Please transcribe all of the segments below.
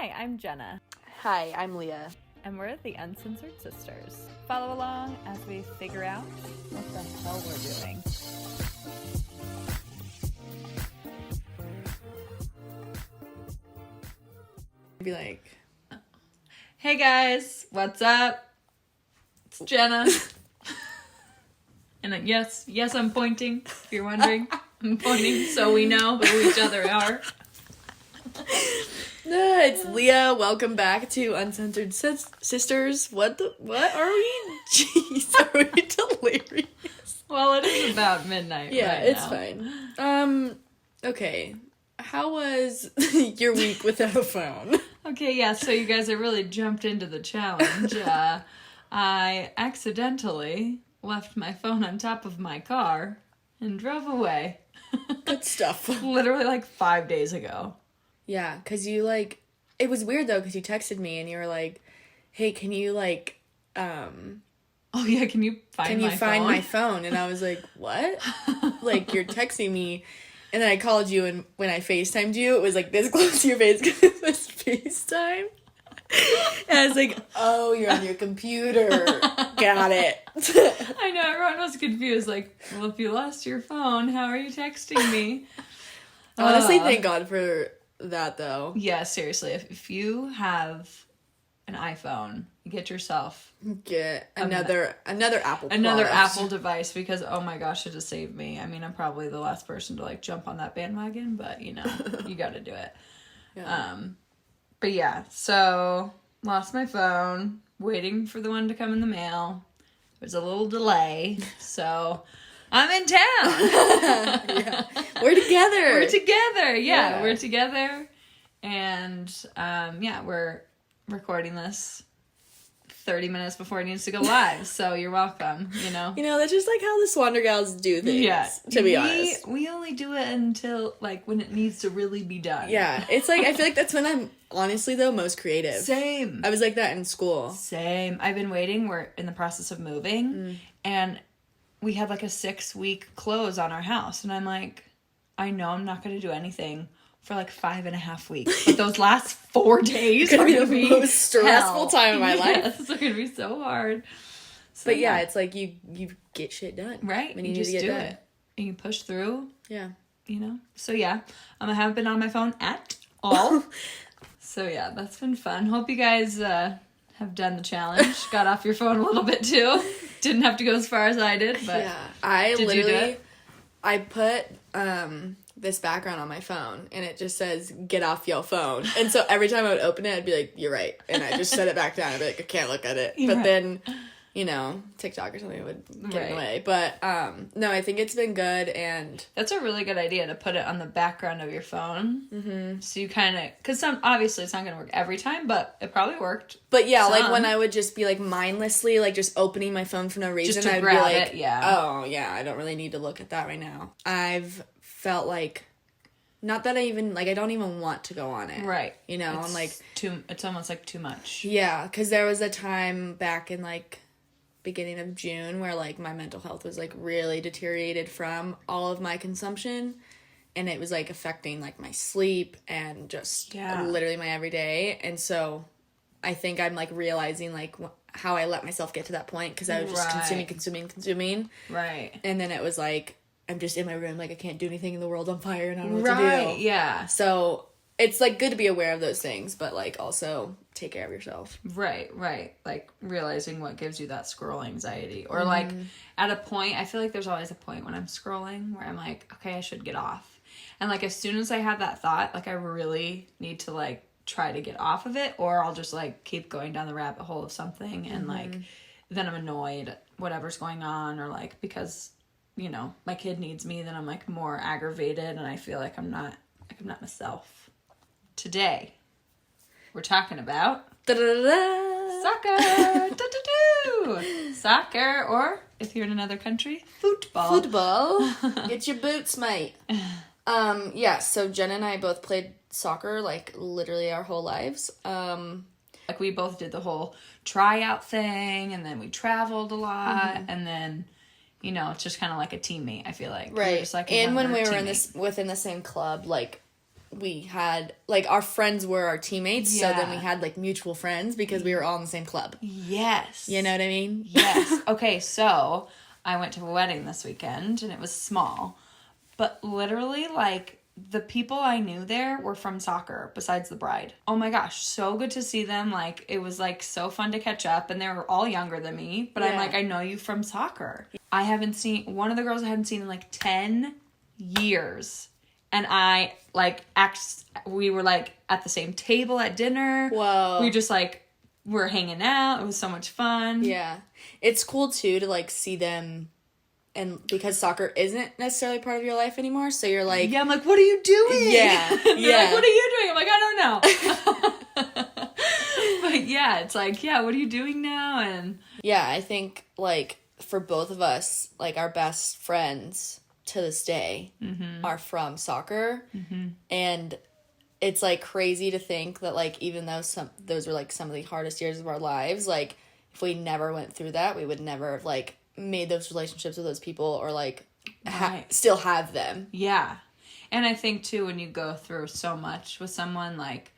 Hi, I'm Jenna, Hi, I'm Leah. and we're the Uncensored Sisters. Follow along as we figure out what the hell we're doing. Be like, Hey guys, what's up? It's Jenna. And yes, I'm pointing, if you're wondering. I'm pointing so we know who each other are. it's Leah. Welcome back to Uncensored Sisters. What are we? Jeez, are we delirious? Well, it is about midnight. Yeah, right it's now. fine. Okay. How was your week without a phone? Okay, yeah, so you guys have really jumped into the challenge. I accidentally left my phone on top of my car and drove away. Good stuff. Literally like 5 days ago. Yeah, because you it was weird though, because you texted me and you were like, hey, can you Oh yeah, can you find my phone? And I was like, what? Like, you're texting me. And then I called you, and when I FaceTimed you, it was like this close to your face because it was FaceTime. And I was like, oh, you're on your computer. Got it. I know, everyone was confused. Like, well, if you lost your phone, how are you texting me? Honestly, thank God for that, though. Yeah, seriously. If you have an iPhone, get yourself Get another Apple another product. Apple device, because oh my gosh, it has saved me. I mean, I'm probably the last person to jump on that bandwagon, but you know, you got to do it. Yeah. But yeah, so lost my phone, waiting for the one to come in the mail. There's a little delay, so I'm in town. Yeah. We're together. We're together, and we're recording this 30 minutes before it needs to go live, so you're welcome, you know? You know, that's just how the Swander Gals do things, to be honest. We only do it until, when it needs to really be done. Yeah, it's I feel like that's when I'm, honestly, though, most creative. Same. I was like that in school. Same. I've been waiting. We're in the process of moving, and we have, a 6-week close on our house, and I'm like, I know I'm not going to do anything for 5.5 weeks. But those last 4 days are going to be the most stressful hell. time of my life. Yes, it's going to be so hard. So, But yeah, it's you get shit done. right. When you just do it. And you push through. Yeah. You know? So yeah, I haven't been on my phone at all. So yeah, that's been fun. Hope you guys have done the challenge. Got off your phone a little bit too. Didn't have to go as far as I did, but yeah. I did you do it? I put this background on my phone, and it just says, get off your phone. And so every time I would open it, I'd be like, you're right. And I just set it back down. I'd be like, I can't look at it. But then, you know, TikTok or something would get in the way. But, no, I think it's been good, and... That's a really good idea, to put it on the background of your phone. Mm-hmm. So you kind of... Because obviously it's not going to work every time, but it probably worked. But yeah, when I would just be, mindlessly, just opening my phone for no reason, just to I'd grab be like, it, yeah. Oh, yeah, I don't really need to look at that right now. I've felt not that I even, I don't even want to go on it. Right. You know, it's almost too much. Yeah, because there was a time back in, beginning of June where, my mental health was, really deteriorated from all of my consumption. And it was, affecting, my sleep and just literally my everyday. And so I think I'm, realizing, how I let myself get to that point, because I was just consuming. Right. And then it was, I'm just in my room, I can't do anything, in the world's on fire, and I don't know what to do. Yeah. So it's, good to be aware of those things, but, also take care of yourself. Right. Realizing what gives you that scroll anxiety. Or, at a point, I feel like there's always a point when I'm scrolling where I'm like, okay, I should get off. And, as soon as I have that thought, I really need to, try to get off of it, or I'll just, keep going down the rabbit hole of something, and, then I'm annoyed at whatever's going on, or, because... you know, my kid needs me, then I'm more aggravated, and I feel like I'm not myself. Today, we're talking about soccer. Soccer, or if you're in another country, football. Get your boots, mate. Yeah, so Jen and I both played soccer literally our whole lives. We both did the whole tryout thing, and then we traveled a lot, and then you know, it's just kind of like a teammate, I feel like. Right. Just like and when we were within the same club, we had, like, our friends were our teammates, so Yeah. then we had, like, mutual friends because we were all in the same club. Yes. You know what I mean? Yes. Okay, so I went to a wedding this weekend, and it was small. But literally, like, the people I knew there were from soccer, besides the bride. Oh my gosh, so good to see them. Like, it was, like, so fun to catch up, and they were all younger than me. But I'm Yeah. like, I know you from soccer. I haven't seen, one of the girls I hadn't seen in, like, 10 years. And I, like, we were, like, at the same table at dinner. Whoa. We just, like, were hanging out. It was so much fun. Yeah. It's cool, too, to, like, see them, and because soccer isn't necessarily part of your life anymore, so you're like... Yeah, I'm like, what are you doing? Yeah. They're Yeah. like, what are you doing? I'm like, I don't know. But yeah, it's like, yeah, what are you doing now? And Yeah, I think, like, for both of us, like, our best friends to this day are from soccer. And it's, like, crazy to think that, like, even though those were, like, some of the hardest years of our lives, like, if we never went through that, we would never have, like, made those relationships with those people, or, like, Right. still have them. yeah. And I think, too, when you go through so much with someone, like,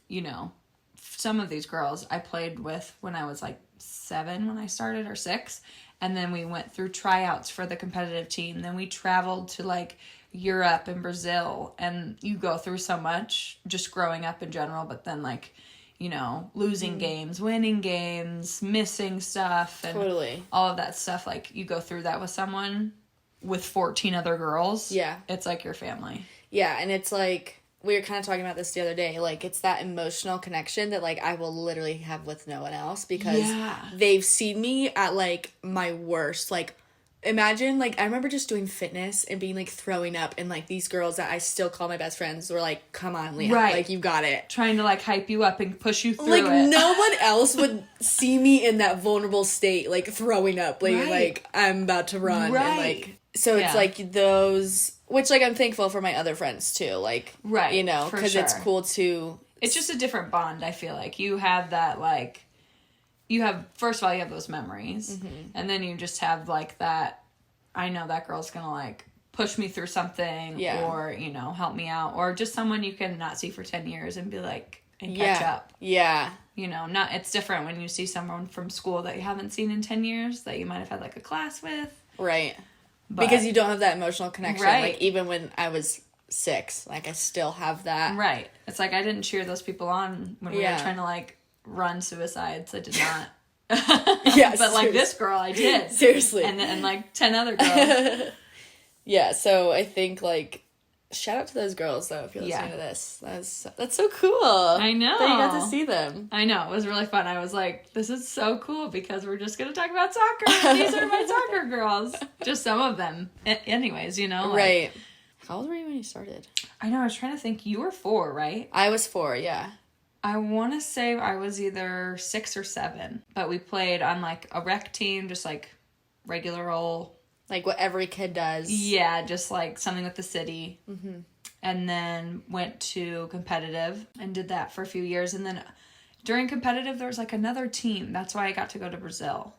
you know, some of these girls I played with when I was, like, 7 when I started, or 6. And then we went through tryouts for the competitive team. Then we traveled to, like, Europe and Brazil. And you go through so much just growing up in general. But then, like, you know, losing games, winning games, missing stuff. And Totally. all of that stuff. Like, you go through that with someone with 14 other girls. Yeah. It's like your family. Yeah, and it's like, we were kind of talking about this the other day, like, it's that emotional connection that, like, I will literally have with no one else, because Yeah. they've seen me at, like, my worst. Like, imagine, like, I remember just doing fitness and being, like, throwing up, and, like, these girls that I still call my best friends were like, come on, Leah, Right. like, you got it. Trying to, like, hype you up and push you through Like, it. no one else would see me in that vulnerable state, like, throwing up, like, Right. like, I'm about to run, Right. and, like, so it's, Yeah. like, those, which, like, I'm thankful for my other friends, too, like, Right, you know, for because it's sure. cool to... It's just a different bond, I feel like. You have that, like, first of all, you have those memories. And then you just have, like, that, I know that girl's gonna, like, push me through something. Yeah. Or, you know, help me out. Or just someone you can not see for 10 years and be like, and catch up. Yeah. You know, it's different when you see someone from school that you haven't seen in 10 years that you might have had, like, a class with. Right. But, Because you don't have that emotional connection. Right. Like, even when I was 6, like, I still have that. Right. It's like I didn't cheer those people on when we were Yeah. trying to, like, run suicides. I did not. Yeah, But, like, this girl, I did. Seriously. And like, 10 other girls. Yeah, so I think, like, shout out to those girls, though, if you're listening to this. That's so cool. I know. That you got to see them. I know. It was really fun. I was like, this is so cool because we're just going to talk about soccer. These are my soccer girls. Just some of them. Anyways, you know. Like, Right. How old were you when you started? I know. I was trying to think. You were 4, right? I was 4, yeah. I want to say I was either 6 or 7. But we played on, like, a rec team, just, like, regular old... Like what every kid does. Yeah, just, like, something with the city. Mm-hmm. And then went to competitive and did that for a few years. And then during competitive, there was, like, another team. That's why I got to go to Brazil.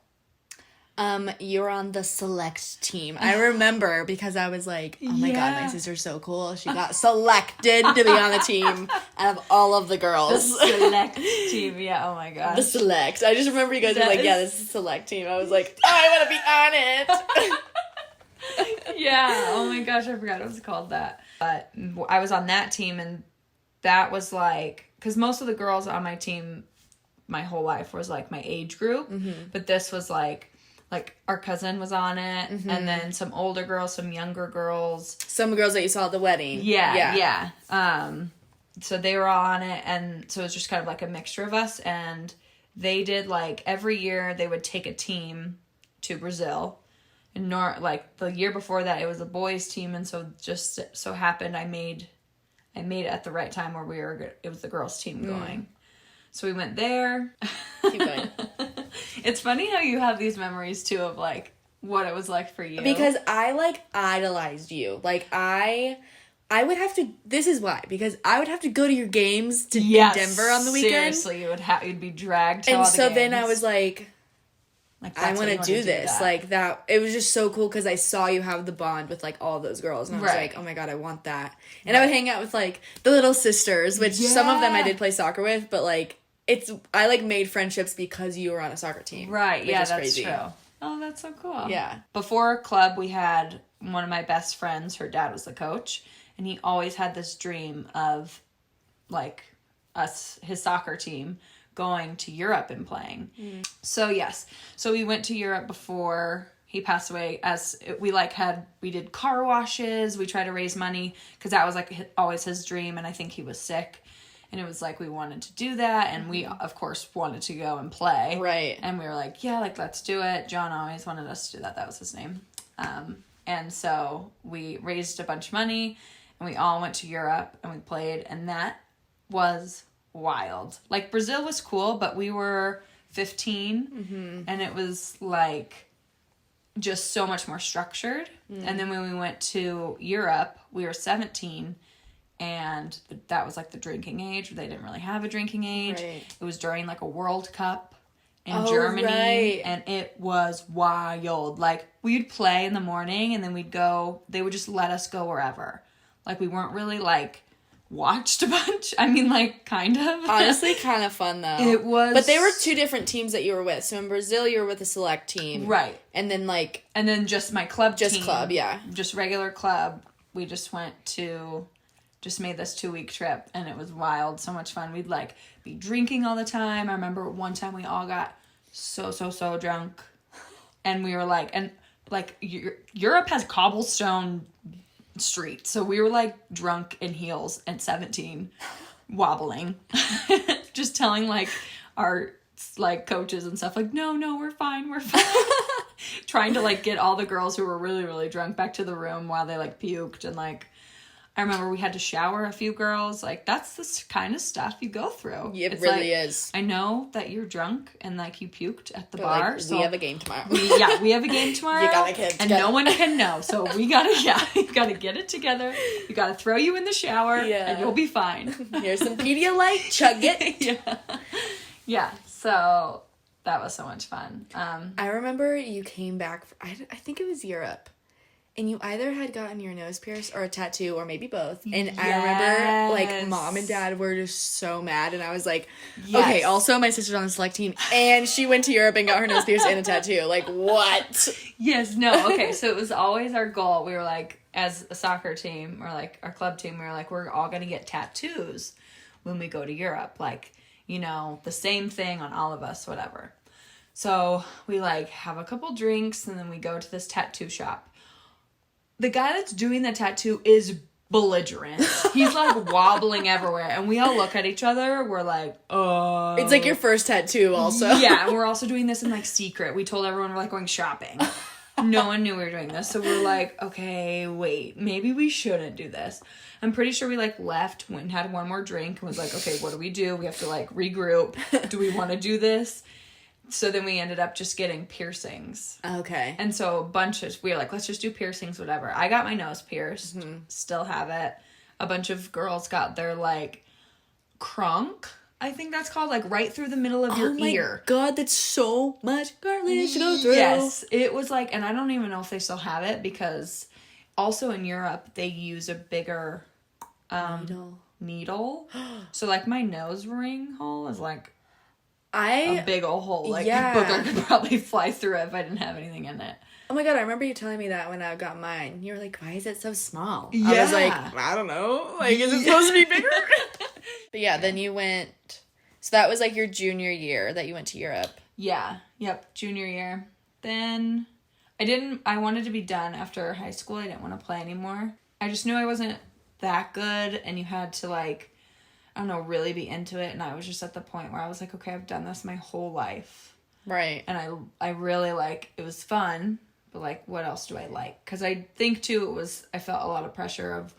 You're on the select team. I remember because I was like, oh my God, my sister's so cool. She got selected to be on the team out of all of the girls. Select team, yeah, oh my gosh. The select. I just remember you guys were like, yeah, this is select team. I was like, oh, I want to be on it. Yeah, oh my gosh, I forgot it was called that. But I was on that team, and that was like, because most of the girls on my team, my whole life was like my age group, but this was like our cousin was on it, and then some older girls, some younger girls. Some girls that you saw at the wedding. Yeah. So they were all on it, and so it was just kind of like a mixture of us, and they did, like, every year they would take a team to Brazil. And like the year before that, it was a boys team, and so just so happened I made it at the right time where it was the girls team going. So we went there. Keep going. It's funny how you have these memories too of like what it was like for you. Because I like idolized you. Like I would have to. This is why, because I would have to go to your games in Denver on the weekend. Seriously, you'd be dragged to all And the so games. then I was like, Like, I want to do this. That. Like, that, it was just so cool because I saw you have the bond with, like, all those girls. And I was like, oh my God, I want that. And I would hang out with, like, the little sisters, which some of them I did play soccer with, but, like, I, like, made friendships because you were on a soccer team. Right, yeah, that's crazy. True. Oh, that's so cool. Yeah. Before club, we had one of my best friends, her dad was the coach, and he always had this dream of, like, his soccer team going to Europe and playing. So yes, so we went to Europe before he passed away. We did car washes, we tried to raise money because that was like always his dream, and I think he was sick, and it was like we wanted to do that, and we of course wanted to go and play, right? And we were like, yeah, like let's do it. John always wanted us to do that. That was his name. And so we raised a bunch of money and we all went to Europe and we played, and that was wild. Like, Brazil was cool, but we were 15 and it was like just so much more structured. And then when we went to Europe, we were 17, and that was like the drinking age. They didn't really have a drinking age. Right. It was during like a World Cup in Germany, and it was wild. Like, we'd play in the morning and then they would just let us go wherever. Like, we weren't really like watched a bunch. I mean, like, kind of. Honestly, kind of fun, though. It was. But they were two different teams that you were with. So in Brazil, you were with a select team. Right. And then, like... And then just my club team. Just club, yeah. Just regular club. We just made this 2-week trip, and it was wild. So much fun. We'd, like, be drinking all the time. I remember one time we all got so drunk. And we were, like... And, like, Europe has cobblestone street, so we were like drunk in heels at 17, wobbling, just telling like our like coaches and stuff like, no, we're fine trying to like get all the girls who were really drunk back to the room while they like puked. And like, I remember we had to shower a few girls. Like, that's the kind of stuff you go through. It really is. I know that you're drunk and like you puked at the bar. Like, so we have a game tomorrow. we have a game tomorrow. You gotta get it together. And no one can know. So you gotta get it together. You gotta throw you in the shower, and you'll be fine. Here's some Pedialyte, chug it. Yeah. So that was so much fun. I remember you came back. I think it was Europe. And you either had gotten your nose pierced or a tattoo, or maybe both. And I remember, like, Mom and Dad were just so mad. And I was like, okay, also my sister's on the select team, and she went to Europe and got her nose pierced and a tattoo. Like, what? Yes, no, okay. So it was always our goal. We were like, as a soccer team, or like our club team, we were like, we're all going to get tattoos when we go to Europe. Like, you know, the same thing on all of us, whatever. So we, like, have a couple drinks, and then we go to this tattoo shop. The guy that's doing the tattoo is belligerent. He's like wobbling everywhere, and we all look at each other. We're like, oh. It's like your first tattoo also. Yeah, and we're also doing this in like secret. We told everyone we're like going shopping. No one knew we were doing this. So we're like, okay, wait, maybe we shouldn't do this. I'm pretty sure we like left, went and had one more drink, and was like, okay, what do? We have to like regroup. Do we want to do this? So then we ended up just getting piercings. Okay. And so we were like, let's just do piercings, whatever. I got my nose pierced. Still have it. A bunch of girls got their, like, crunk, I think that's called, like, right through the middle of your ear. Oh my God, that's so much cartilage to go through. Yes. It was like, and I don't even know if they still have it, because also in Europe, they use a bigger needle. So, like, my nose ring hole is, like, a big old hole. Like, a booger could probably fly through it if I didn't have anything in it. Oh my God, I remember you telling me that when I got mine. You were like, why is it so small? Yeah. I was like, I don't know. Like, is it supposed to be bigger? But yeah, then you went... So that was like your junior year that you went to Europe. Yeah. Yep. Junior year. Then I wanted to be done after high school. I didn't want to play anymore. I just knew I wasn't that good, and you had to, like, I don't know, really be into it. And I was just at the point where I was like, okay, I've done this my whole life. Right. And I really, like, it was fun, but, like, what else do I like? Because I think, too, I felt a lot of pressure of,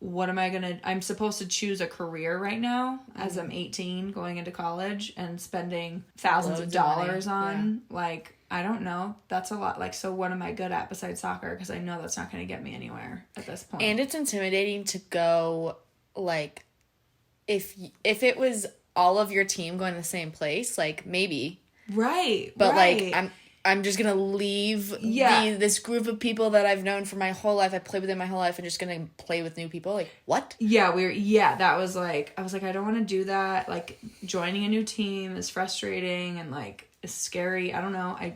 I'm supposed to choose a career right now as I'm 18 going into college and spending thousands of dollars on, like, I don't know. That's a lot. Like, so what am I good at besides soccer? Because I know that's not going to get me anywhere at this point. And it's intimidating to go, like, if it was all of your team going to the same place, like, maybe. Right. But right. like I'm just gonna leave this group of people that I've known for my whole life. I played with them my whole life, and just gonna play with new people. Like, what? Yeah, that was like, I was like, I don't want to do that. Like, joining a new team is frustrating and like is scary. I don't know. I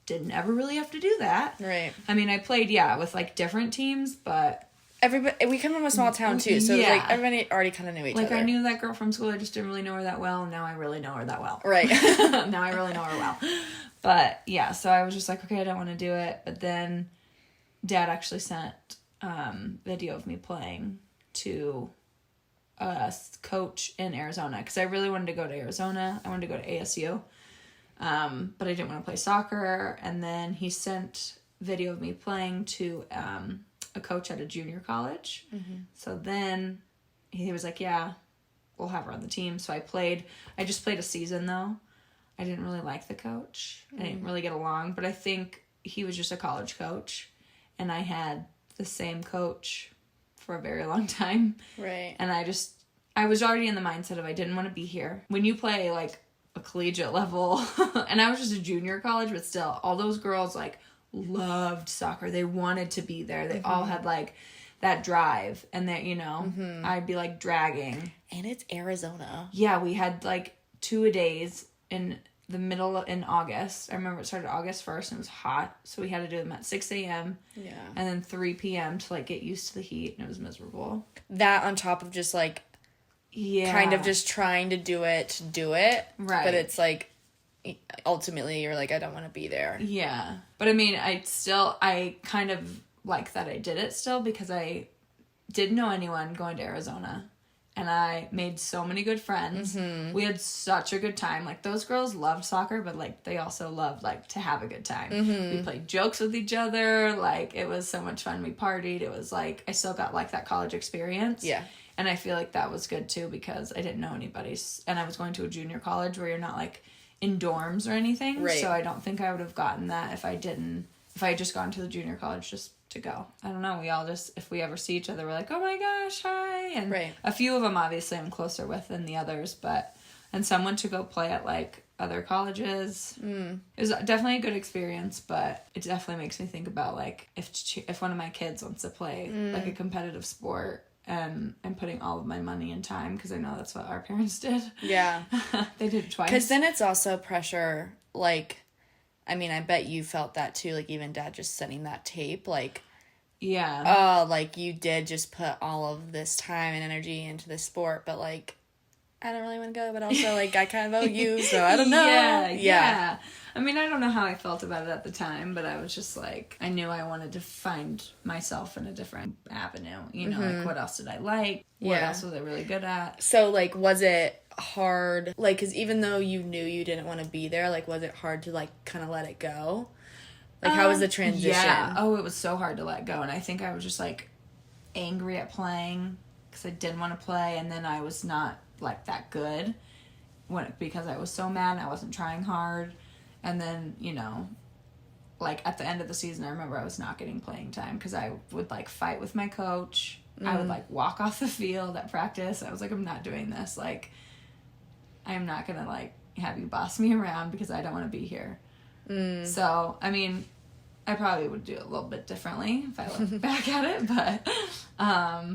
didn't ever really have to do that. Right. I mean, I played with like different teams, but everybody, we come from a small town too, so it was like everybody already kind of knew each other. Like, I knew that girl from school, I just didn't really know her that well, and now I really know her that well. Right. Now I really know her well. But yeah, so I was just like, okay, I don't want to do it. But then Dad actually sent video of me playing to a coach in Arizona, because I really wanted to go to Arizona. I wanted to go to ASU, but I didn't want to play soccer. And then he sent video of me playing to a coach at a junior college. Mm-hmm. So then he was like, yeah, we'll have her on the team. So I just played a season though. I didn't really like the coach. I didn't really get along, but I think he was just a college coach, and I had the same coach for a very long time. Right. And I was already in the mindset of I didn't want to be here. When you play like a collegiate level, and I was just a junior college, but still, all those girls like loved soccer. They wanted to be there. They all had like that drive, and that, I'd be like dragging. And it's Arizona. Yeah, we had like 2-a-days in August. I remember it started August 1st and it was hot, so we had to do them at 6 a.m. Yeah. And then 3 p.m. to like get used to the heat, and it was miserable. That on top of just like kind of just trying to do it. Right. But it's like ultimately you're like, I don't want to be there. Yeah. But I mean, I kind of like that I did it still, because I didn't know anyone going to Arizona. And I made so many good friends. Mm-hmm. We had such a good time. Like, those girls loved soccer, but, like, they also loved, like, to have a good time. Mm-hmm. We played jokes with each other. Like, it was so much fun. We partied. It was, like, I still got, like, that college experience. Yeah. And I feel like that was good, too, because I didn't know anybody. And I was going to a junior college where you're not, like, in dorms or anything. Right. So I don't think I would have gotten that if I had just gone to the junior college just to go. I don't know. We all just, if we ever see each other, we're like, oh my gosh, hi. And a few of them obviously I'm closer with than the others, and some went to go play at like other colleges. It was definitely a good experience, but it definitely makes me think about like if one of my kids wants to play like a competitive sport, and I'm putting all of my money and time, because I know that's what our parents did. Yeah. They did it twice. Because then it's also pressure, like, I mean, I bet you felt that too, like, even Dad just sending that tape, like, yeah. Oh, like, you did just put all of this time and energy into this sport, but, like, I don't really want to go, but also, like, I kind of owe you, so I don't know. Yeah. I mean, I don't know how I felt about it at the time, but I was just, like, I knew I wanted to find myself in a different avenue, like, what else did I like? What else was I really good at? So, like, was it hard, like, because even though you knew you didn't want to be there, like, was it hard to, like, kind of let it go? Like, how was the transition? Yeah. Oh, it was so hard to let go, and I think I was just, like, angry at playing, because I didn't want to play, and then I was not, like, that good, because I was so mad and I wasn't trying hard. And then, like, at the end of the season, I remember I was not getting playing time, because I would, like, fight with my coach. I would, like, walk off the field at practice. I was like, I'm not doing this. Like, I'm not going to, like, have you boss me around, because I don't want to be here. So, I mean, I probably would do it a little bit differently if I look back at it, but yeah.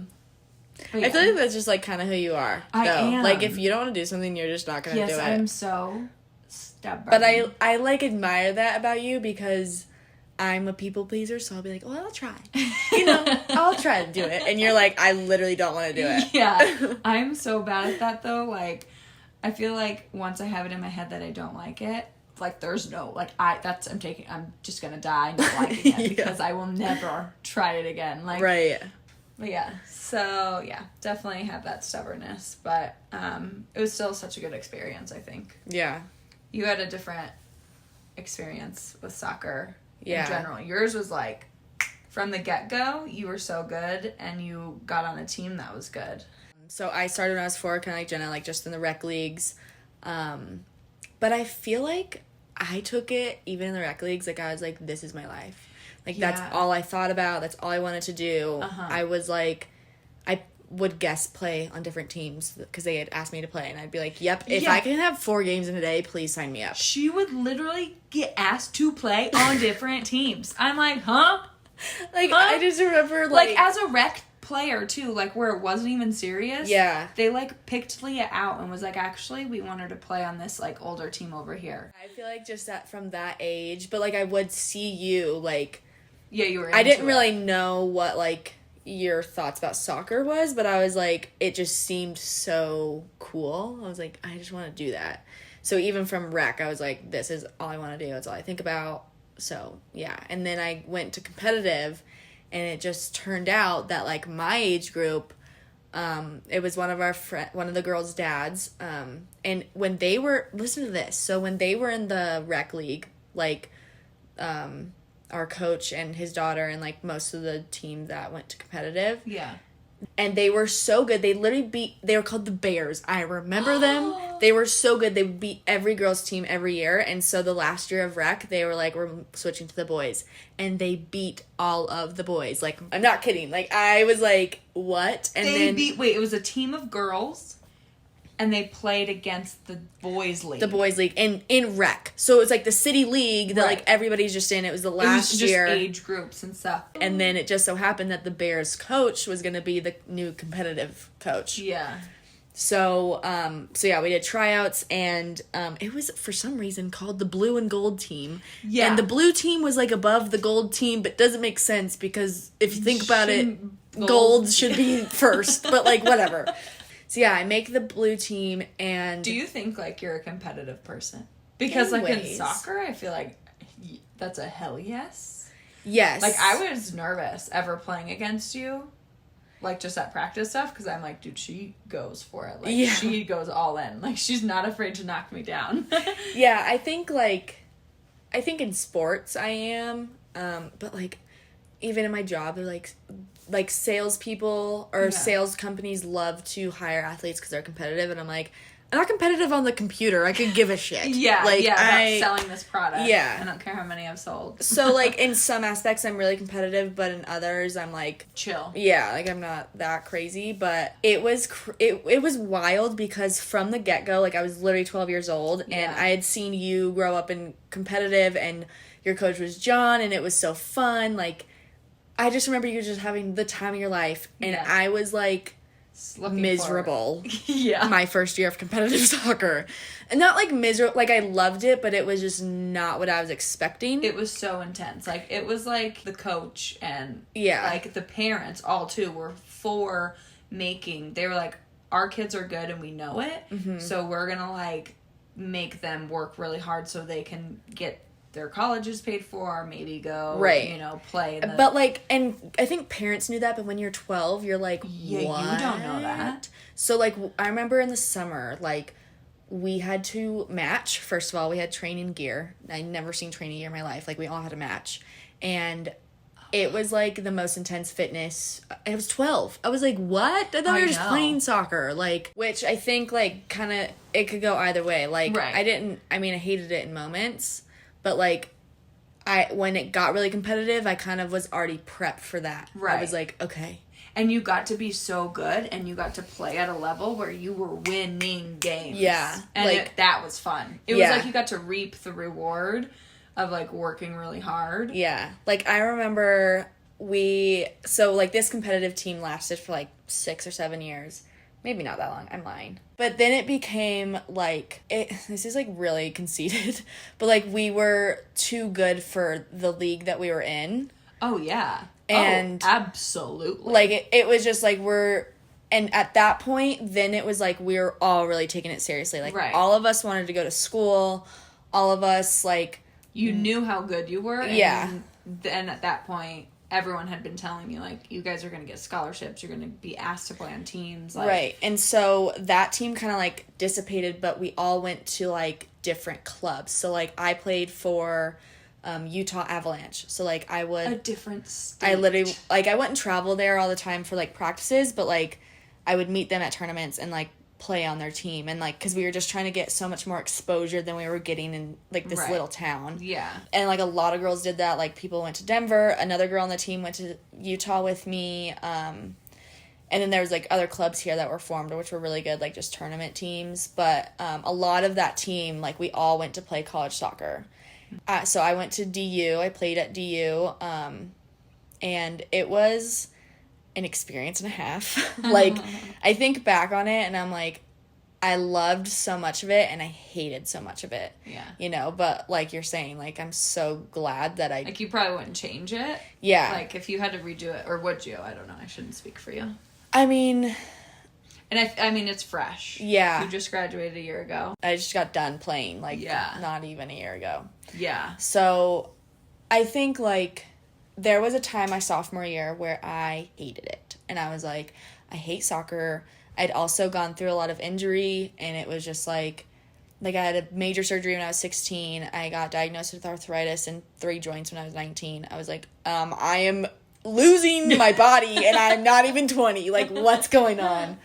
I feel like that's just, like, kind of who you are. I am. Like, if you don't want to do something, you're just not going to do it. Yes, I'm so stubborn. But I, like, admire that about you, because I'm a people pleaser, so I'll be like, well, I'll try. I'll try to do it. And you're like, I literally don't want to do it. Yeah. I'm so bad at that, though. Like, I feel like once I have it in my head that I don't like it, like, there's no, like, I'm just gonna die not liking it, because I will never try it again. Like, right. But yeah, so yeah, definitely have that stubbornness, but it was still such a good experience, I think. Yeah. You had a different experience with soccer in general. Yours was like, from the get-go, you were so good, and you got on a team that was good. So I started when I was 4, kind of like Jenna, like, just in the rec leagues. But I feel like I took it, even in the rec leagues, like, I was like, this is my life. Like, that's all I thought about. That's all I wanted to do. I was like, would guest play on different teams because they had asked me to play, and I'd be like, yep, if I can have 4 games in a day, please sign me up. She would literally get asked to play on different teams. I'm like, huh? I just remember, as a rec player, too, where it wasn't even serious. Yeah. They, picked Leah out and was like, actually, we want her to play on this, older team over here. I feel like just that from that age, but, I would see you, Yeah, you were I didn't really know what, your thoughts about soccer was, but I was like, it just seemed so cool. I was like, I just want to do that. So even from rec, I was like, this is all I want to do. It's all I think about. So, yeah. And then I went to competitive, and it just turned out that, my age group, it was one of the girls' dads, and when they were, listen to this, so when they were in the rec league, our coach and his daughter and, most of the team that went to competitive. Yeah. And they were so good. They were called the Bears. I remember them. They were so good. They would beat every girls' team every year. And so the last year of rec, they were we're switching to the boys. And they beat all of the boys. I'm not kidding. I was like, what? And it was a team of girls. And they played against the boys' league. The boys' league in rec. So it was the city league that everybody's just in. It was the last year. It was just age groups and stuff. And then it just so happened that the Bears coach was going to be the new competitive coach. Yeah. So yeah, we did tryouts, and it was for some reason called the blue and gold team. Yeah. And the blue team was above the gold team, but doesn't make sense because if you think about it, gold should be first. But whatever. So yeah, I make the blue team, and... Do you think, you're a competitive person? Because, in soccer, I feel like that's a hell yes. Yes. I was nervous ever playing against you. Just at practice stuff, because I'm like, dude, she goes for it. She goes all in. She's not afraid to knock me down. Yeah, I think, in sports I am, but, even in my job, they're, salespeople or sales companies love to hire athletes because they're competitive, and I'm like, I'm not competitive on the computer. I could give a shit. Yeah, about selling this product. Yeah. I don't care how many I've sold. So, in some aspects, I'm really competitive, but in others, I'm, chill. Yeah, I'm not that crazy, but it was it was wild because from the get-go, I was literally 12 years old, and I had seen you grow up in competitive, and your coach was John, and it was so fun, I just remember you just having the time of your life, and I was, miserable. Yeah. My first year of competitive soccer. And not, miserable, I loved it, but it was just not what I was expecting. It was so intense. It was, the coach and, the parents, all, too, were for making, they were our kids are good and we know it, so we're gonna, make them work really hard so they can get their colleges paid for, maybe go, play. But, and I think parents knew that, but when you're 12, you're like, yeah, what? You don't know that. So, I remember in the summer, we had to match. First of all, we had training gear. I'd never seen training gear in my life. We all had to match. And it was, the most intense fitness. I was 12. I was like, what? I thought we were just playing soccer. Which I think, kind of, it could go either way. Right. I hated it in moments. But, when it got really competitive, I kind of was already prepped for that. Right. I was like, okay. And you got to be so good, and you got to play at a level where you were winning games. Yeah. And that was fun. It was you got to reap the reward of, working really hard. Yeah. I remember this competitive team lasted for, 6 or 7 years. Maybe not that long. I'm lying. But then it became, this is, really conceited. But, we were too good for the league that we were in. Oh, yeah. And absolutely. It was just, and at that point, then it was, we were all really taking it seriously. Right. All of us wanted to go to school. All of us, You knew how good you were. Yeah. And then at that point, everyone had been telling me, you guys are going to get scholarships. You're going to be asked to play on teams. Right. And so that team kind of, dissipated, but we all went to, different clubs. So, I played for Utah Avalanche. So, I would... A different state. I literally... I wouldn't travel there all the time for, practices, but, I would meet them at tournaments and, play on their team. And, because we were just trying to get so much more exposure than we were getting in, this little town. Yeah. And, a lot of girls did that. People went to Denver. Another girl on the team went to Utah with me. And then there was, like, other clubs here that were formed, which were really good, like, just tournament teams. But a lot of that team, like, we all went to play college soccer. So I went to DU. I played at DU. And it was an experience and a half. Like, I think back on it, and I'm like, I loved so much of it, and I hated so much of it. Yeah. You know, but like you're saying, like, I'm so glad that I... Like, you probably wouldn't change it. Yeah. Like, if you had to redo it, or would you? I don't know. I shouldn't speak for you. I mean... And I mean, it's fresh. Yeah. You just graduated a year ago. I just got done playing, like, not even a year ago. Yeah. So, I think, like, there was a time my sophomore year where I hated it. And I was like, I hate soccer. I'd also gone through a lot of injury, and it was just like I had a major surgery when I was 16. I got diagnosed with arthritis in 3 joints when I was 19. I was like, I am losing my body, and I'm not even 20. Like, what's going on?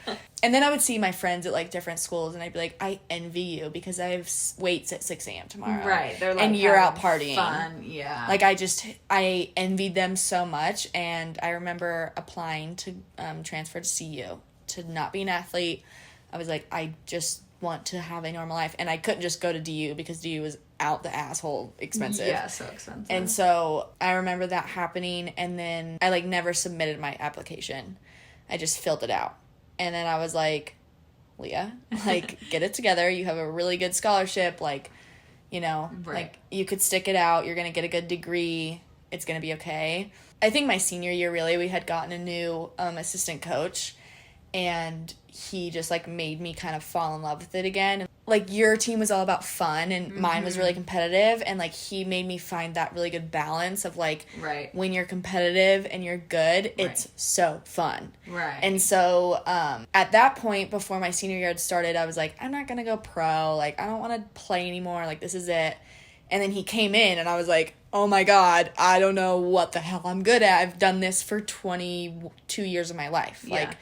And then I would see my friends at, like, different schools, and I'd be like, I envy you because I have weights at 6 a.m. tomorrow. Right. They're like, and you're out partying. Fun, yeah. Like, I envied them so much, and I remember applying to transfer to CU. To not be an athlete. I was like, I just want to have a normal life. And I couldn't just go to DU because DU was out the asshole expensive. Yeah, so expensive. And so I remember that happening, and then I, like, never submitted my application. I just filled it out. And then I was like, Leah, like, get it together. You have a really good scholarship. Like, you know, like, you could stick it out. You're going to get a good degree. It's going to be okay. I think my senior year, really, we had gotten a new assistant coach. And he just, like, made me kind of fall in love with it again. Like, your team was all about fun, and mine was really competitive. And, like, he made me find that really good balance of, like, when you're competitive and you're good, it's so fun. Right. And so, at that point, before my senior year had started, I was like, I'm not going to go pro. Like, I don't want to play anymore. Like, this is it. And then he came in, and I was like, oh, my God, I don't know what the hell I'm good at. I've done this for 22 years of my life. Yeah. Like,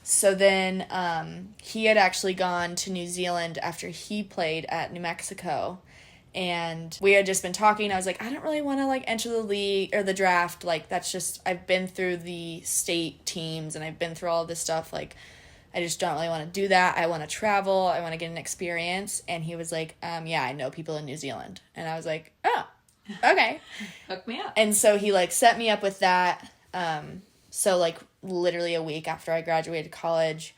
so then he had actually gone to New Zealand after he played at New Mexico, and we had just been talking. I was like, I don't really want to, like, enter the league or the draft. Like, that's just, I've been through the state teams, and I've been through all this stuff. Like, I just don't really want to do that. I want to travel. I want to get an experience. And he was like, yeah, I know people in New Zealand. And I was like, oh, okay. Hook me up. And so he, like, set me up with that. So, like, literally a week after I graduated college,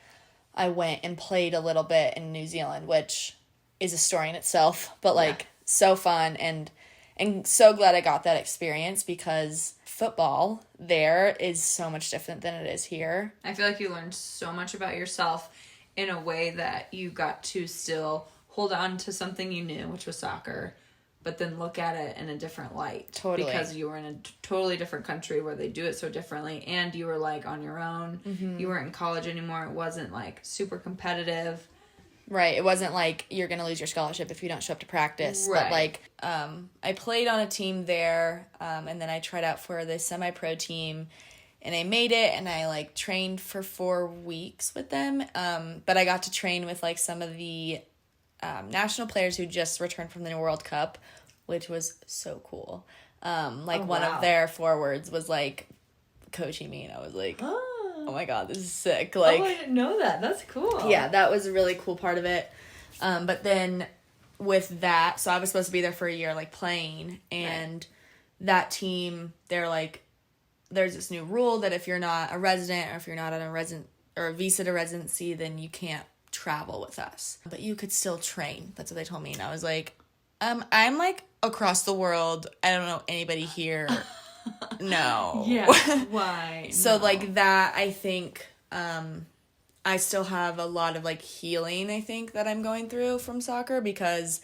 I went and played a little bit in New Zealand, which is a story in itself, but, like, so fun, and so glad I got that experience, because football there is so much different than it is here. I feel like you learned so much about yourself in a way that you got to still hold on to something you knew, which was soccer, but then look at it in a different light. Totally. Because you were in a totally different country where they do it so differently, and you were, like, on your own. Mm-hmm. You weren't in college anymore. It wasn't, like, super competitive. Right. It wasn't like you're going to lose your scholarship if you don't show up to practice. Right. But, like, I played on a team there, and then I tried out for the semi-pro team, and I made it, and I, like, trained for 4 weeks with them. But I got to train with, like, some of the national players who just returned from the World Cup, which was so cool. One of their forwards was, like, coaching me, and I was like, oh my God, this is sick. Like, I didn't know that. That's cool. Yeah, that was a really cool part of it. But then with that, so I was supposed to be there for a year, like, playing, and that team, they're like, there's this new rule that if you're not a resident, or if you're not on a resident or a visa to residency, then you can't travel with us, but you could still train. That's what they told me. And I was like, I'm, like, across the world. I don't know anybody here. No. Yeah. Why? So, like, that, I think, I still have a lot of, like, healing, I think, that I'm going through from soccer, because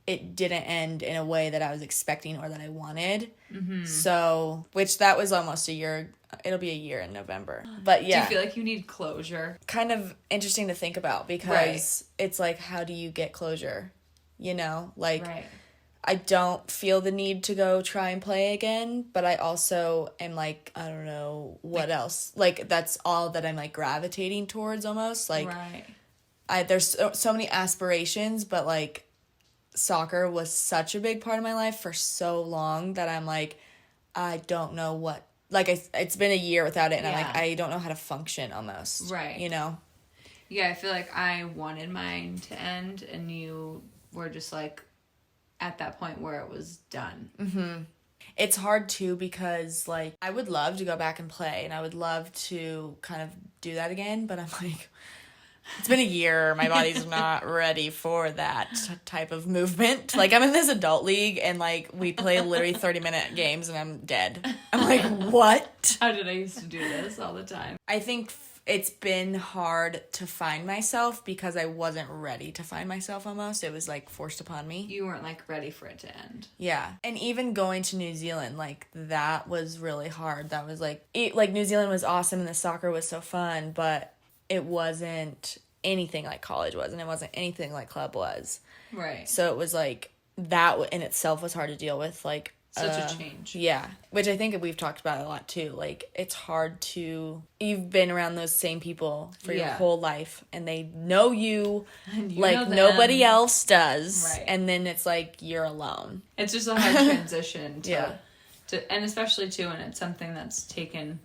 it didn't end in a way that I was expecting or that I wanted. Mm-hmm. So, which that was almost a year. It'll be a year in November. But yeah. Do you feel like you need closure? Kind of interesting to think about, because it's like, how do you get closure? You know? Like, I don't feel the need to go try and play again, but I also am like, I don't know what else. Like, that's all that I'm, like, gravitating towards almost. Like, there's so many aspirations, but, like, soccer was such a big part of my life for so long that I'm like, I don't know what, like, it's been a year without it, and Yeah. I'm like, I don't know how to function almost. Right. You know? Yeah, I feel like I wanted mine to end, and you were just, like, at that point where it was done. Mm-hmm. It's hard, too, because, like, I would love to go back and play, and I would love to kind of do that again, but I'm like, it's been a year. My body's not ready for that type of movement. Like, I'm in this adult league, and, like, we play literally 30-minute games, and I'm dead. I'm like, what? How did I used to do this all the time? I think it's been hard to find myself because I wasn't ready to find myself almost. It was, like, forced upon me. You weren't, like, ready for it to end. Yeah. And even going to New Zealand, like, that was really hard. That was, like, New Zealand was awesome, and the soccer was so fun, but it wasn't anything like college was, and it wasn't anything like club was. Right. So it was, like, that in itself was hard to deal with, like... Such a change. Yeah. Which I think we've talked about a lot, too. Like, it's hard to... You've been around those same people for your whole life, and they know you, and you like, know them. nobody else does. Right. And then it's like, you're alone. It's just a hard transition Yeah. And especially, too, when it's something that's taken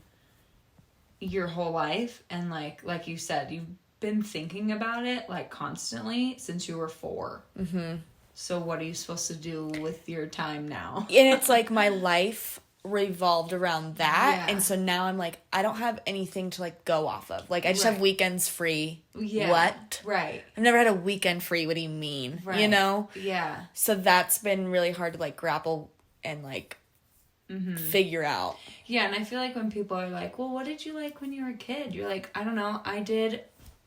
your whole life, and, like you said, you've been thinking about it, like, constantly since you were 4. Mm-hmm. So what are you supposed to do with your time now? And it's like my life revolved around that. Yeah. And so now I'm like, I don't have anything to, like, go off of. Like, I just have weekends free. Yeah. What? Right. I've never had a weekend free. What do you mean? Right. You know? Yeah. So that's been really hard to, like, grapple and, like, figure out. Yeah, and I feel like when people are like, well, what did you like when you were a kid? You're like, I don't know. I did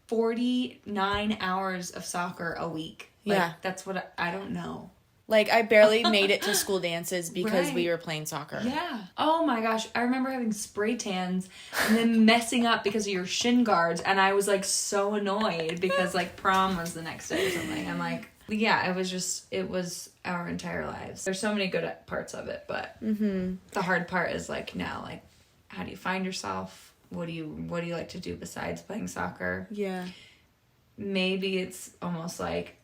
49 hours of soccer a week. Like, Yeah. That's what I don't know. Like, I barely made it to school dances because we Right. were playing soccer. Yeah. Oh my gosh. I remember having spray tans and then messing up because of your shin guards. And I was, like, so annoyed because, like, prom was the next day or something. I'm like, yeah, it was our entire lives. There's so many good parts of it, but the hard part is, like, now, like, how do you find yourself? What do you like to do besides playing soccer? Yeah. Maybe it's almost like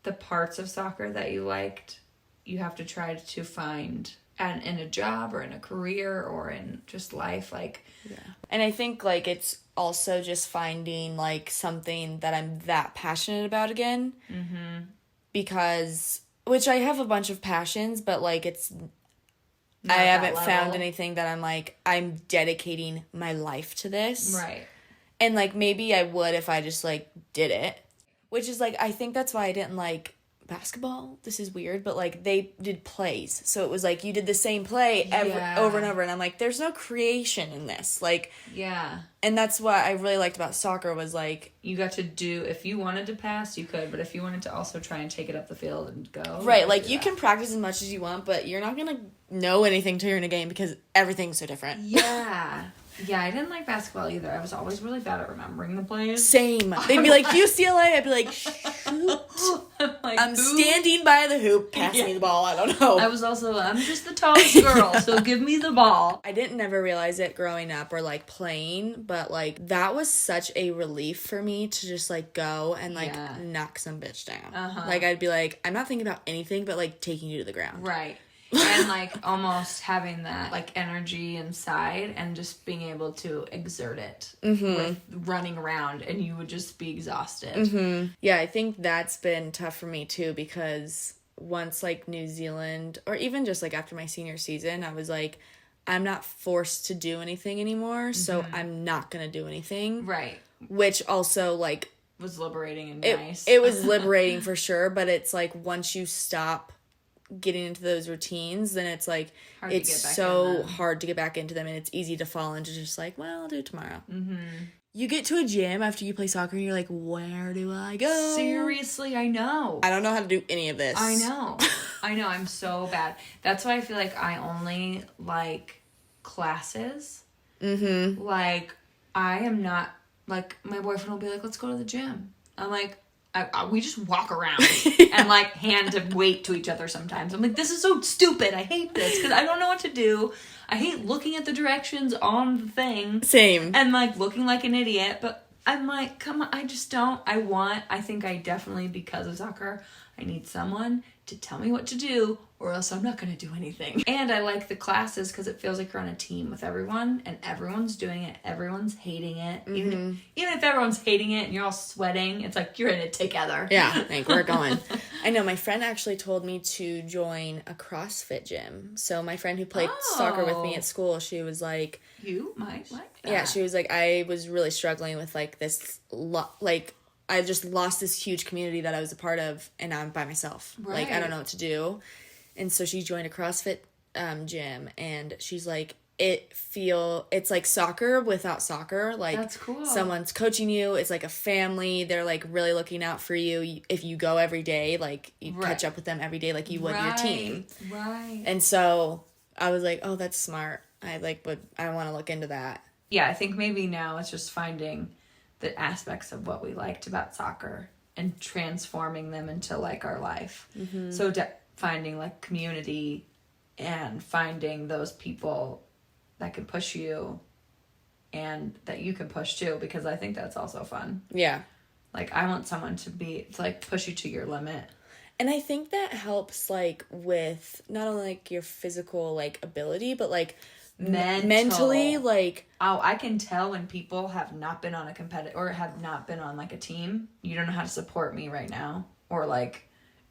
the parts of soccer that you liked, you have to try to find in a job or in a career or in just life. Like, Yeah. And I think, like, it's also just finding, like, something that I'm that passionate about again. Mm-hmm. Because, which I have a bunch of passions, but, like, it's... Not I at that haven't level. found anything that I'm like, I'm dedicating my life to this. right. And, like, maybe I would if I just, like, did it. Which is, like, I think that's why I didn't like basketball. This is weird, but, like, they did plays. So it was, like, you did the same play over and over. And I'm like, there's no creation in this. Like, Yeah. and that's what I really liked about soccer was, like... You got to do, if you wanted to pass, you could. But if you wanted to also try and take it up the field and go. Right, like, you that. can practice as much as you want, but you're not going to know anything till you're in a game because everything's so different. Yeah. Yeah, I didn't like basketball either. I was always really bad at remembering the plays. Same. They'd be like, UCLA. I'd be like, shoot. Like, I'm who? standing by the hoop. Pass me the ball. I don't know. I'm just the tallest girl, so give me the ball. I didn't never realize it growing up or, like, playing, but, like, that was such a relief for me to just, like, go and, like, knock some bitch down. Uh-huh. Like, I'd be like, I'm not thinking about anything but, like, taking you to the ground. Right. And, like, almost having that, like, energy inside and just being able to exert it with running around, and you would just be exhausted. Mm-hmm. Yeah, I think that's been tough for me, too, because once, like, New Zealand, or even just, like, after my senior season, I was like, I'm not forced to do anything anymore, so I'm not gonna do anything. Right. Which also, like... Was liberating and nice. It was liberating for sure, but it's, like, once you stop getting into those routines, then it's like it's so hard to get back into them, and it's easy to fall into just like, well, I'll do it tomorrow. You get to a gym after you play soccer and you're like, where do I go? Seriously, I know. I don't know how to do any of this. I know. I'm so bad. That's why I feel like I only like classes. Like, I am not, like, my boyfriend will be like, let's go to the gym. I'm like, we just walk around and, like, hand weight to each other sometimes. I'm like, this is so stupid. I hate this because I don't know what to do. I hate looking at the directions on the thing. Same. And, like, looking like an idiot. But I'm like, come on, I just don't. I think I definitely, because of soccer, I need someone to tell me what to do, or else I'm not going to do anything. And I like the classes because it feels like you're on a team with everyone, and everyone's doing it. Everyone's hating it. Even if everyone's hating it and you're all sweating, it's like you're in it together. Yeah, like we're going. I know my friend actually told me to join a CrossFit gym. So my friend who played soccer with me at school, she was like, you might like that. Yeah, she was like, I was really struggling with like this, like I just lost this huge community that I was a part of, and now I'm by myself. Right. Like, I don't know what to do. And so she joined a CrossFit gym, and she's like, it's like soccer without soccer. Like, that's cool. Someone's coaching you. It's like a family. They're like really looking out for you. If you go every day, like you catch up with them every day, like you would your team. Right. And so I was like, oh, that's smart. I want to look into that. Yeah, I think maybe now it's just finding the aspects of what we liked about soccer and transforming them into like our life. So finding like community and finding those people that can push you and that you can push too, because I think that's also fun. Yeah. Like I want someone to like push you to your limit. And I think that helps like with not only like your physical like ability, but like mentally, like, oh, I can tell when people have not been on a competitive or have not been on like a team. You don't know how to support me right now, or like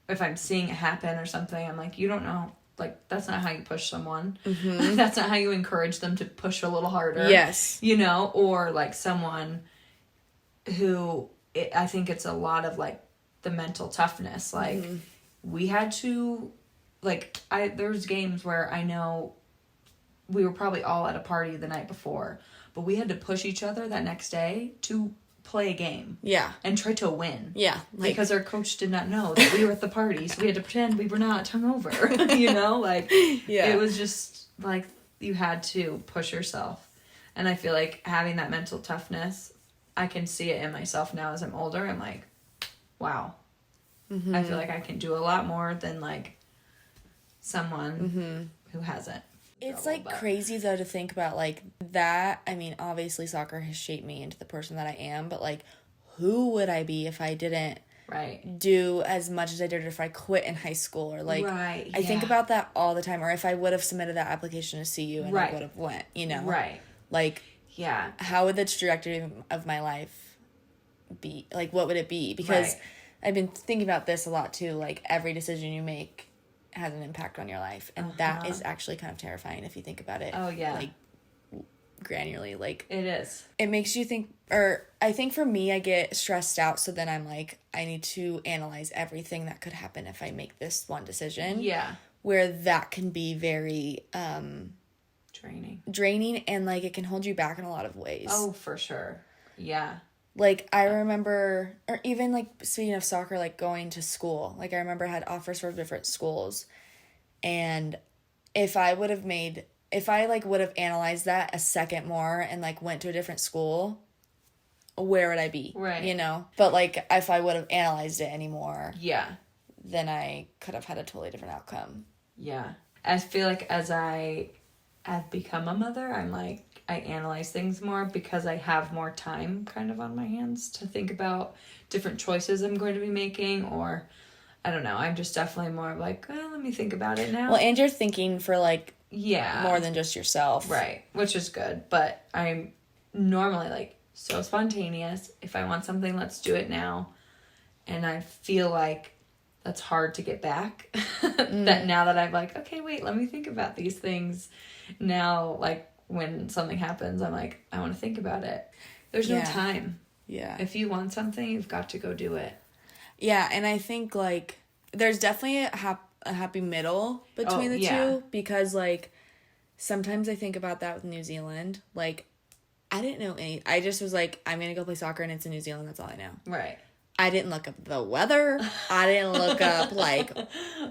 if I'm seeing it happen or something, I'm like, you don't know, like that's not how you push someone. That's not how you encourage them to push a little harder. Yes, you know, or like someone who I think it's a lot of like the mental toughness. Like we had to, like there's games where I know we were probably all at a party the night before, but we had to push each other that next day to play a game. Yeah. And try to win. Yeah. Like, because our coach did not know that we were at the party, so we had to pretend we were not hungover, you know? Like, yeah. It was just, like, you had to push yourself. And I feel like having that mental toughness, I can see it in myself now as I'm older. I'm like, wow. I feel like I can do a lot more than, like, someone who hasn't. It's like crazy though to think about like that. I mean, obviously soccer has shaped me into the person that I am, but like who would I be if I didn't do as much as I did, or if I quit in high school, or like I think about that all the time, or if I would have submitted that application to CU and I would have went, you know. Like how would the trajectory of my life be? Like what would it be? Because I've been thinking about this a lot too, like every decision you make has an impact on your life, and that is actually kind of terrifying if you think about it. Like granularly, like it is. It makes you think, or I think for me, I get stressed out, so then I'm like, I need to analyze everything that could happen if I make this one decision. Yeah. Where that can be very draining, and like it can hold you back in a lot of ways. Oh, for sure. Yeah. Like, I remember, or even, like, speaking of soccer, like, going to school. Like, I remember I had offers for different schools. And if I, would have analyzed that a second more and, like, went to a different school, where would I be? Right. You know? But, like, if I would have analyzed it anymore. Yeah. Then I could have had a totally different outcome. Yeah. I feel like as I have become a mother, I'm like, I analyze things more because I have more time kind of on my hands to think about different choices I'm going to be making, or I don't know. I'm just definitely more like, let me think about it now. Well, and you're thinking for like more than just yourself. Right, which is good. But I'm normally like so spontaneous. If I want something, let's do it now. And I feel like that's hard to get back. That now that I'm like, okay, wait, let me think about these things. Now, like, when something happens, I'm like, I want to think about it. There's no time. Yeah. If you want something, you've got to go do it. Yeah, and I think, like, there's definitely a happy middle between the two, because, like, sometimes I think about that with New Zealand. Like, I didn't know I just was like, I'm going to go play soccer, and it's in New Zealand. That's all I know. Right. I didn't look up the weather. I didn't look up, like,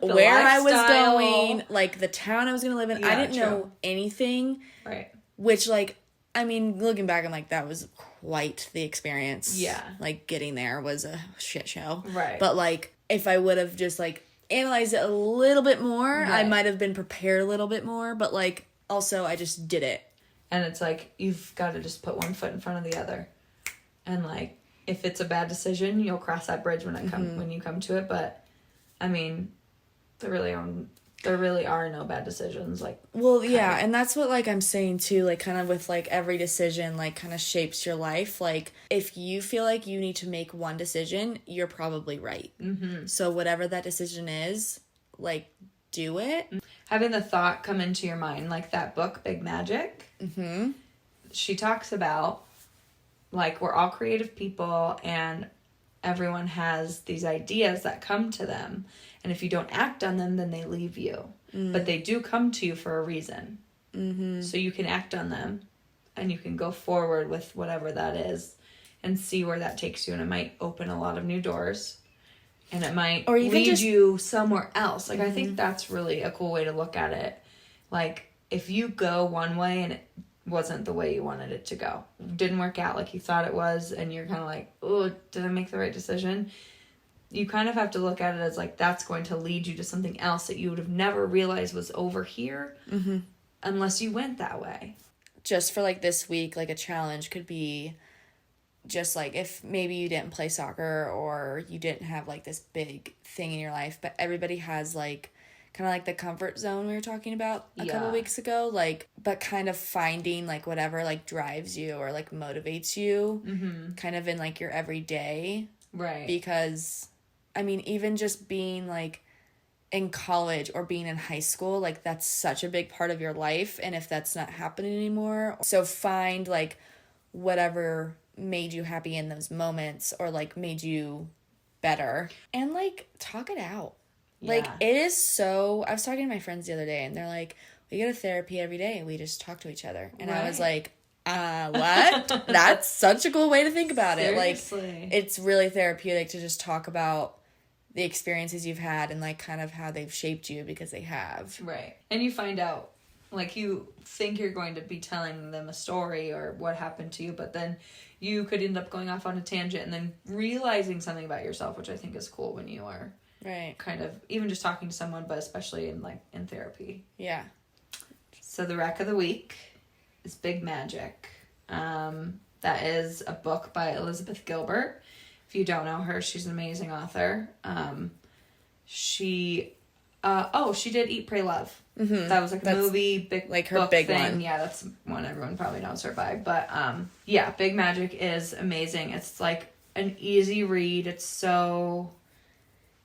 where lifestyle. I was going, like, the town I was going to live in. I didn't know anything. Right. Which, like, I mean, looking back, I'm like, that was quite the experience. Yeah. Like, getting there was a shit show. Right. But, like, if I would have just, like, analyzed it a little bit more, I might have been prepared a little bit more. But, like, also, I just did it. And it's like, you've got to just put one foot in front of the other. And, like, if it's a bad decision, you'll cross that bridge when you come to it. But, I mean, There really are no bad decisions. Like, well, yeah, and that's what, like, I'm saying too, like, kind of with, like, every decision, like, kind of shapes your life. Like, if you feel like you need to make one decision, you're probably right. Mm-hmm. So whatever that decision is, like, do it. Having the thought come into your mind, like that book, Big Magic. Mm-hmm. She talks about, like, we're all creative people, and everyone has these ideas that come to them. And if you don't act on them, then they leave you. Mm. But they do come to you for a reason. Mm-hmm. So you can act on them, and you can go forward with whatever that is and see where that takes you. And it might open a lot of new doors. And it might or even lead you somewhere else. Like, mm-hmm. I think that's really a cool way to look at it. Like, if you go one way and it wasn't the way you wanted it to go, didn't work out like you thought it was, and you're kind of like, oh, did I make the right decision? You kind of have to look at it as, like, that's going to lead you to something else that you would have never realized was over here mm-hmm. unless you went that way. Just for, like, this week, like, a challenge could be just, like, if maybe you didn't play soccer or you didn't have, like, this big thing in your life, but everybody has, like, kind of like the comfort zone we were talking about a couple weeks ago, like, but kind of finding, like, whatever, like, drives you or, like, motivates you mm-hmm. kind of in, like, your everyday. Right. Because, I mean, even just being, like, in college or being in high school, like, that's such a big part of your life, and if that's not happening anymore, so find, like, whatever made you happy in those moments or, like, made you better, and, like, talk it out. Yeah. Like, it is so... I was talking to my friends the other day, and they're like, we go to therapy every day, and we just talk to each other. And right. I was like, what? That's such a cool way to think about Seriously. It. Like, it's really therapeutic to just talk about the experiences you've had and, like, kind of how they've shaped you, because they have. Right. And you find out, like, you think you're going to be telling them a story or what happened to you, but then you could end up going off on a tangent and then realizing something about yourself, which I think is cool when you are... Right. Kind of, even just talking to someone, but especially in, like, in therapy. Yeah. So the rec of the week is Big Magic. That is a book by Elizabeth Gilbert. If you don't know her, she's an amazing author. She did Eat, Pray, Love. Mm-hmm. That was, like, a movie, big, like, her big thing. one. Yeah, that's one everyone probably knows her by. But, yeah, Big Magic is amazing. It's, like, an easy read. It's so...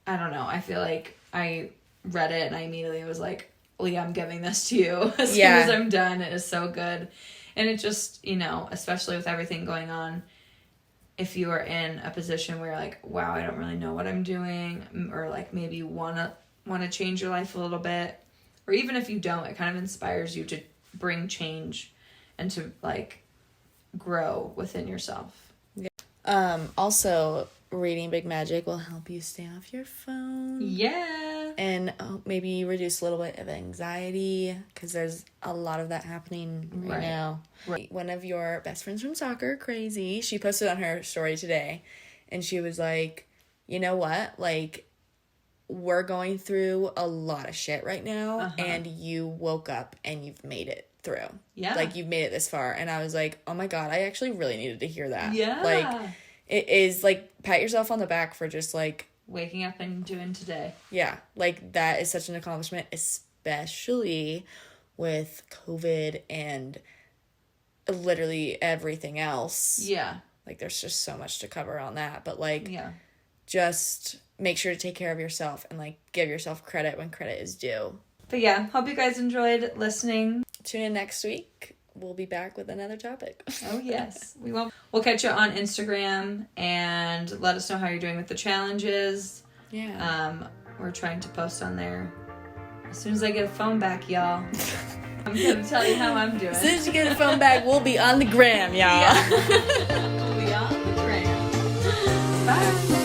I don't know. I feel like I read it and I immediately was like, Leah, I'm giving this to you as soon as I'm done. It is so good. And it just, you know, especially with everything going on, if you are in a position where you're like, wow, I don't really know what I'm doing, or, like, maybe want to change your life a little bit, or even if you don't, it kind of inspires you to bring change and to, like, grow within yourself. Yeah. Also, reading Big Magic will help you stay off your phone. Yeah. And maybe reduce a little bit of anxiety, because there's a lot of that happening right now. Right. One of your best friends from soccer, Crazy, she posted on her story today, and she was like, you know what? Like, we're going through a lot of shit right now, uh-huh. and you woke up and you've made it through. Yeah. Like, you've made it this far. And I was like, oh my God, I actually really needed to hear that. Yeah. Like, it is, like, pat yourself on the back for just, like... waking up and doing today. Yeah. Like, that is such an accomplishment, especially with COVID and literally everything else. Yeah. Like, there's just so much to cover on that. But, like, yeah. Just make sure to take care of yourself and, like, give yourself credit when credit is due. But, yeah, hope you guys enjoyed listening. Tune in next week. We'll be back with another topic. Oh, yes. We will. We'll catch you on Instagram and let us know how you're doing with the challenges. Yeah. We're trying to post on there as soon as I get a phone back, y'all. I'm going to tell you how I'm doing. As soon as you get a phone back, we'll be on the gram, y'all. Yeah. We'll be on the gram. Bye.